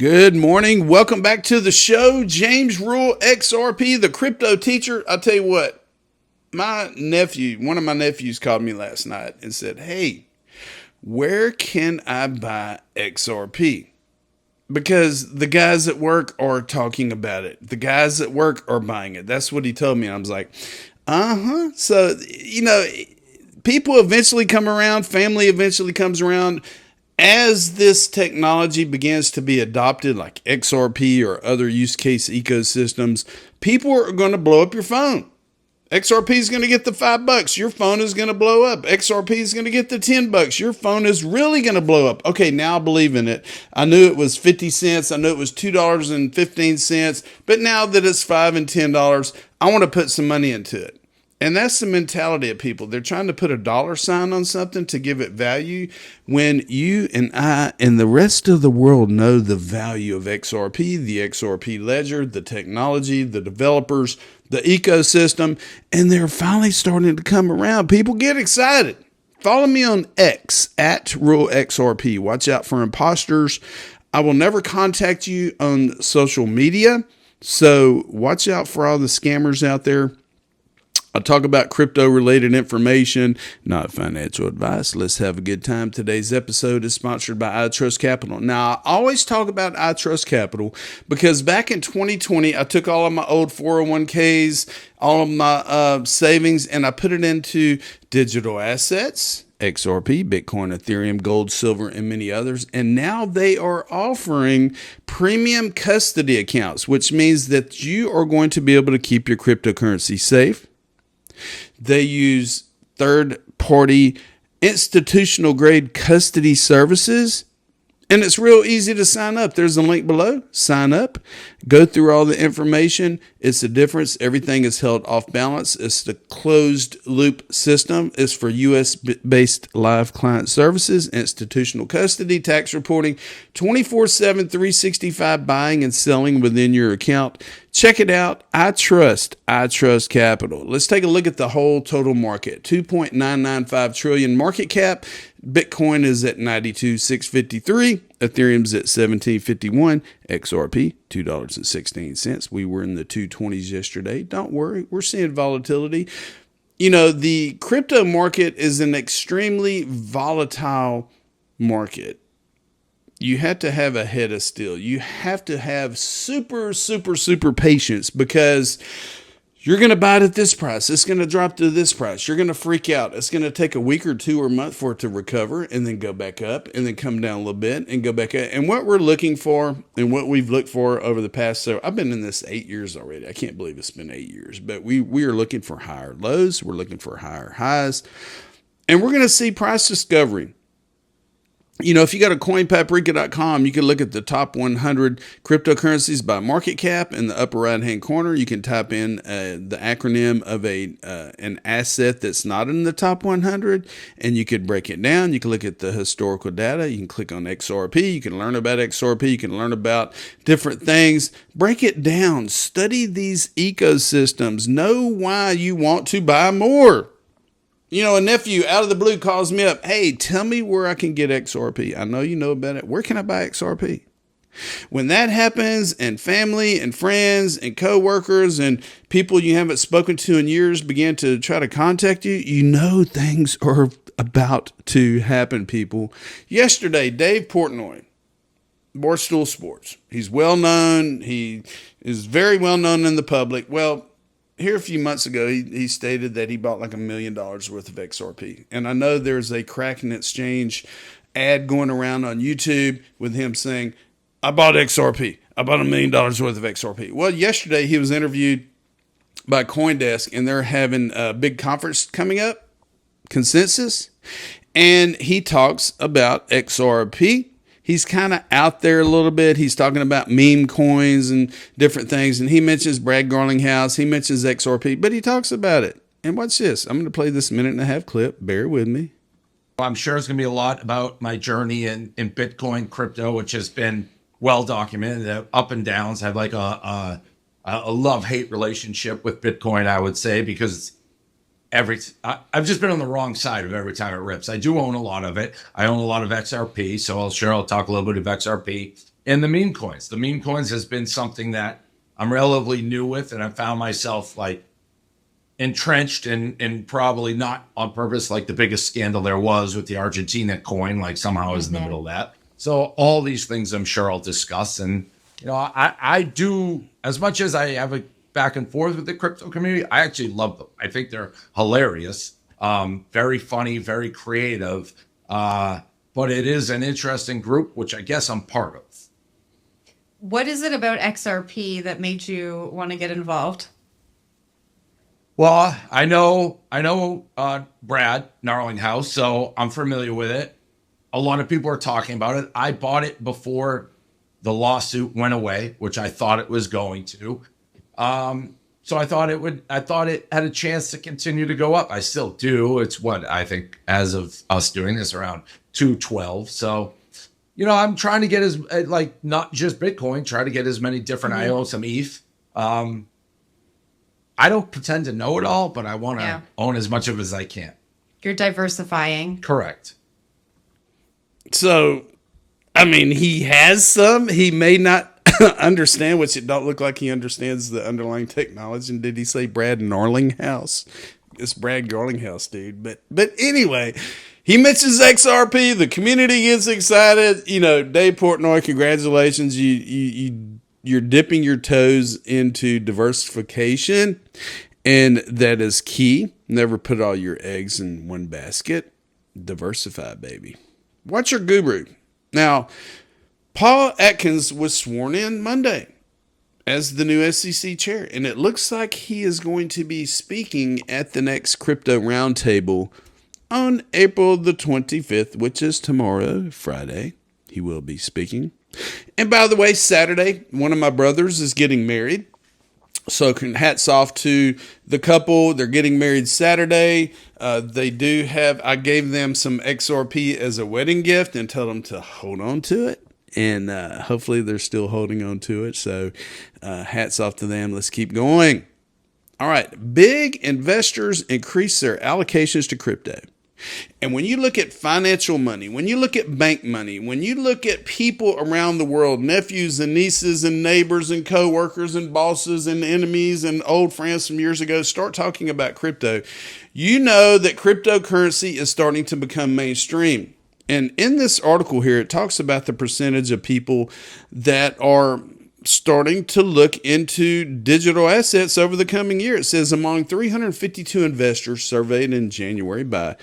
Good morning. Welcome back to the show. James Rule, XRP, the crypto teacher. I'll tell you what, one of my nephews called me last night and said, hey, where can I buy XRP? Because the guys at work are talking about it. The guys at work are buying it. That's what he told me. And I was like, So, people eventually come around. Family eventually comes around. As this technology begins to be adopted, like XRP or other use case ecosystems, people are going to blow up your phone. XRP is going to get the $5. Your phone is going to blow up. XRP is going to get the $10. Your phone is really going to blow up. Okay, now I believe in it. I knew it was 50 cents. I knew it was $2.15. But now that it's $5 and $10, I want to put some money into it. And that's the mentality of people. They're trying to put a dollar sign on something to give it value when you and I and the rest of the world know the value of XRP, the XRP ledger, the technology, the developers, the ecosystem, and they're finally starting to come around. People get excited. Follow me on X @RuleXRP. Watch out for imposters. I will never contact you on social media, so watch out for all the scammers out there. I'll talk about crypto-related information, not financial advice. Let's have a good time. Today's episode is sponsored by iTrustCapital. Now, I always talk about iTrustCapital because back in 2020, I took all of my old 401ks, all of my savings, and I put it into digital assets, XRP, Bitcoin, Ethereum, gold, silver, and many others. And now they are offering premium custody accounts, which means that you are going to be able to keep your cryptocurrency safe. They use third-party institutional-grade custody services, and it's real easy to sign up. There's a link below. Sign up. Go through all the information. It's the difference. Everything is held off balance. It's the closed-loop system. It's for U.S.-based live client services, institutional custody, tax reporting, 24/7, 365 buying and selling within your account. Check it out. iTrustCapital. Let's take a look at the whole total market. 2.995 trillion market cap. Bitcoin is at 92,653. Ethereum's at 1751. XRP, $2.16. We were in the 220s yesterday. Don't worry. We're seeing volatility. The crypto market is an extremely volatile market. You have to have a head of steel. You have to have super patience because you're going to buy it at this price. It's going to drop to this price. You're going to freak out. It's going to take a week or two or a month for it to recover and then go back up and then come down a little bit and go back up. And what we're looking for and what we've looked for over the past, I've been in this 8 years already. I can't believe it's been 8 years, but we are looking for higher lows. We're looking for higher highs, and we're going to see price discovery. If you go to coinpaprika.com, you can look at the top 100 cryptocurrencies by market cap. In the upper right-hand corner, you can type in the acronym of an asset that's not in the top 100, and you could break it down. You can look at the historical data. You can click on XRP. You can learn about XRP. You can learn about different things. Break it down. Study these ecosystems. Know why you want to buy more. A nephew out of the blue calls me up. Hey, tell me where I can get XRP. I know you know about it. Where can I buy XRP? When that happens and family and friends and coworkers and people you haven't spoken to in years begin to try to contact you, you know things are about to happen, people. Yesterday, Dave Portnoy, Barstool Sports. He's well known. He is very well known in the public. Well, here a few months ago, he stated that he bought like $1 million worth of XRP. And I know there's a Kraken Exchange ad going around on YouTube with him saying, I bought XRP. I bought $1 million worth of XRP. Well, yesterday he was interviewed by CoinDesk, and they're having a big conference coming up, Consensus. And he talks about XRP. He's kind of out there a little bit. He's talking about meme coins and different things. And he mentions Brad Garlinghouse. He mentions XRP, but he talks about it. And watch this. I'm going to play this 1.5-minute clip. Bear with me. I'm sure it's going to be a lot about my journey in Bitcoin crypto, which has been well documented. The up and downs. I have like a love-hate relationship with Bitcoin, I would say, because I've just been on the wrong side of every time it rips. I do own a lot of it. I own a lot of XRP, so I'll talk a little bit of XRP and the meme coins. The meme coins has been something that I'm relatively new with, and I found myself like entrenched in probably not on purpose, like the biggest scandal there was with the Argentina coin, like somehow I was in the middle of that. So all these things I'm sure I'll discuss. And, you know, I do, as much as I have a back and forth with the crypto community, I actually love them. I think they're hilarious, very funny, very creative. But it is an interesting group, which I guess I'm part of. What is it about XRP that made you want to get involved? Well, I know Brad Gnarlinghouse, so I'm familiar with it. A lot of people are talking about it. I bought it before the lawsuit went away, which I thought it was going to. So I thought it had a chance to continue to go up. I still do. It's what I think, as of us doing this, around 212. So, you know, I'm trying to get as, like, not just Bitcoin, try to get as many different IO, some ETH. I don't pretend to know it all, but I want to own as much of it as I can. You're diversifying. Correct. So, I mean, he has some. He may not understand, which it don't look like he understands the underlying technology. And did he say Brad Gnarlinghouse? It's Brad Gnarlinghouse, dude. But anyway, he mentions XRP. The community gets excited. You know, Dave Portnoy, congratulations. You're dipping your toes into diversification, and that is key. Never put all your eggs in one basket. Diversify, baby. What's your guru? Now, Paul Atkins was sworn in Monday as the new SEC chair, and it looks like he is going to be speaking at the next Crypto Roundtable on April the 25th, which is tomorrow, Friday. He will be speaking. And by the way, Saturday, one of my brothers is getting married. So hats off to the couple. They're getting married Saturday. They do have, I gave them some XRP as a wedding gift and told them to hold on to it. And hopefully they're still holding on to it. So hats off to them. Let's keep going. All right. Big investors increase their allocations to crypto. And when you look at financial money, when you look at bank money, when you look at people around the world, nephews and nieces and neighbors and coworkers and bosses and enemies and old friends from years ago start talking about crypto, you know that cryptocurrency is starting to become mainstream. And in this article here, it talks about the percentage of people that are starting to look into digital assets over the coming year. It says among 352 investors surveyed in January by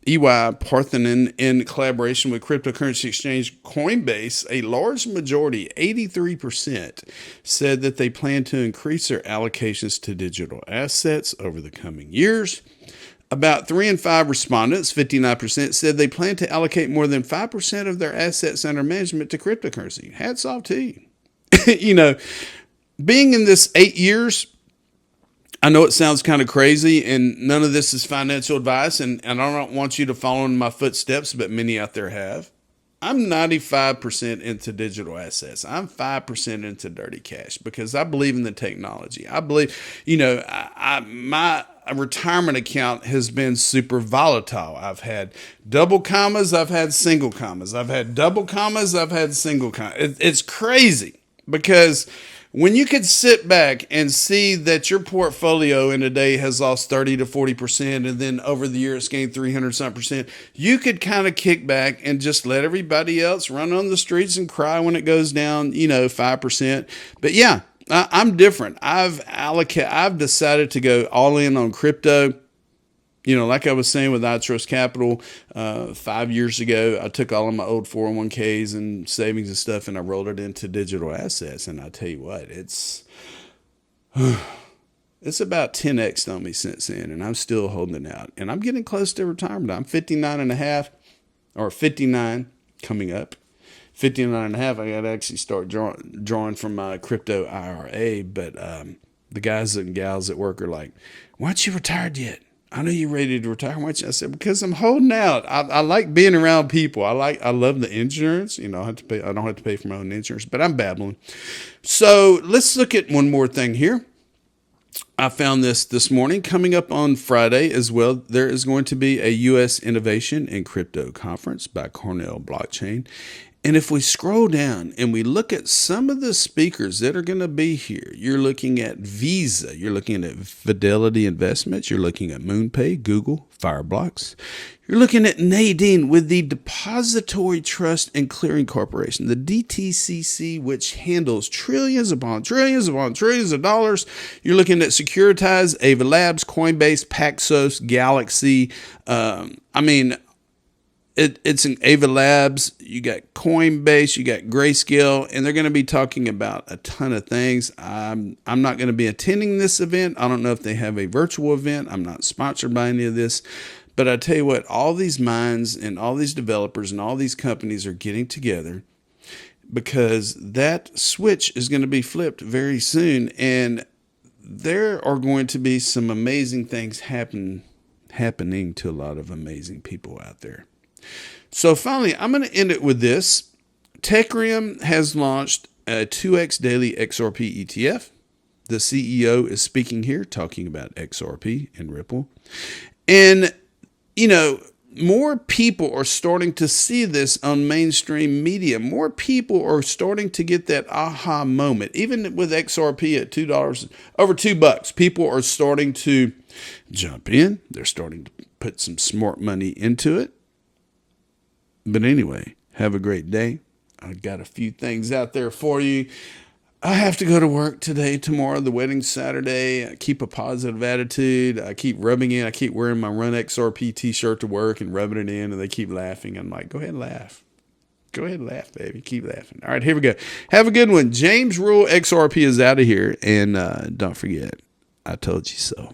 EY Parthenon in collaboration with cryptocurrency exchange Coinbase, a large majority, 83%, said that they plan to increase their allocations to digital assets over the coming years. About 3 in 5 respondents, 59%, said they plan to allocate more than 5% of their assets under management to cryptocurrency. Hats off to you. You know, being in this 8 years, I know it sounds kind of crazy, and none of this is financial advice, and I don't want you to follow in my footsteps, but many out there have. I'm 95% into digital assets. I'm 5% into dirty cash because I believe in the technology. I believe, you know, my retirement account has been super volatile. I've had double commas. I've had single commas. I've had double commas. I've had single commas. It's crazy because when you could sit back and see that your portfolio in a day has lost 30 to 40%, and then over the year it's gained 300% you could kind of kick back and just let everybody else run on the streets and cry when it goes down, 5%. But yeah, I'm different. I've decided to go all in on crypto. Like I was saying with iTrustCapital 5 years ago, I took all of my old 401ks and savings and stuff, and I rolled it into digital assets. And I tell you what, it's about 10x on me since then, and I'm still holding it out. And I'm getting close to retirement. I'm 59 and a half, or 59 coming up. 59 and a half, I got to actually start drawing from my crypto IRA. But the guys and gals at work are like, why aren't you retired yet? I know you're ready to retire. Why don't you? I said, because I'm holding out. I like being around people. I love the insurance. I don't have to pay for my own insurance, but I'm babbling. So let's look at one more thing here. I found this morning. Coming up on Friday as well, there is going to be a U.S. Innovation in Crypto Conference by Cornell Blockchain. And if we scroll down and we look at some of the speakers that are going to be here, you're looking at Visa, you're looking at Fidelity Investments, you're looking at MoonPay, Google, Fireblocks. You're looking at Nadine with the Depository Trust and Clearing Corporation, the DTCC, which handles trillions upon trillions upon trillions of dollars. You're looking at Securitize, Ava Labs, Coinbase, Paxos, Galaxy. It's an Ava Labs, you got Coinbase, you got Grayscale, and they're going to be talking about a ton of things. I'm not going to be attending this event. I don't know if they have a virtual event. I'm not sponsored by any of this. But I tell you what, all these minds and all these developers and all these companies are getting together because that switch is going to be flipped very soon. And there are going to be some amazing things happening to a lot of amazing people out there. So finally, I'm going to end it with this. Techrium has launched a 2x daily XRP ETF. The CEO is speaking here, talking about XRP and Ripple. And, more people are starting to see this on mainstream media. More people are starting to get that aha moment. Even with XRP at $2, over $2, people are starting to jump in. They're starting to put some smart money into it. But anyway, have a great day. I got a few things out there for you. I have to go to work today, tomorrow, the wedding's Saturday. I keep a positive attitude. I keep rubbing in. I keep wearing my Run XRP t-shirt to work and rubbing it in, and they keep laughing. I'm like, go ahead and laugh. Go ahead and laugh, baby. Keep laughing. All right, here we go. Have a good one. James Rule XRP is out of here. And don't forget, I told you so.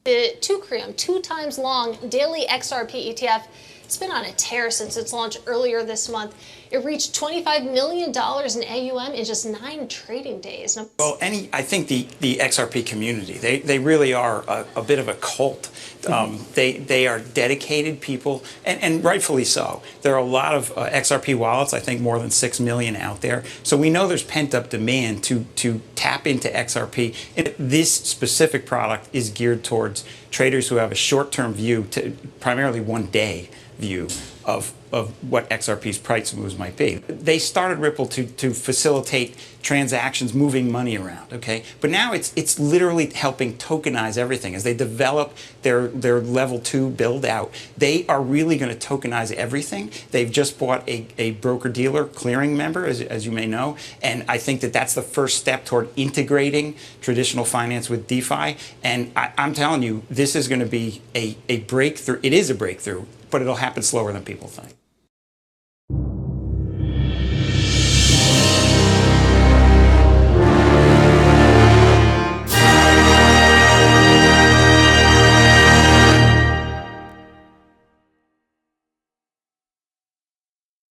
The Techrium, 2 times long daily XRP ETF. It's been on a tear since its launch earlier this month. It reached $25 million in AUM in just 9 trading days. Well, I think the XRP community, they really are a bit of a cult. They are dedicated people, and rightfully so. There are a lot of XRP wallets, I think more than 6 million out there. So we know there's pent-up demand to tap into XRP. And this specific product is geared towards traders who have a short-term view, to primarily one-day view of what XRP's price moves might be. They started Ripple to facilitate transactions, moving money around, okay? But now it's literally helping tokenize everything. As they develop their level 2 build out, they are really going to tokenize everything. They've just bought a broker-dealer clearing member, as you may know, and I think that's the first step toward integrating traditional finance with DeFi. And I'm telling you, this is going to be a breakthrough. It is a breakthrough, but it'll happen slower than people think.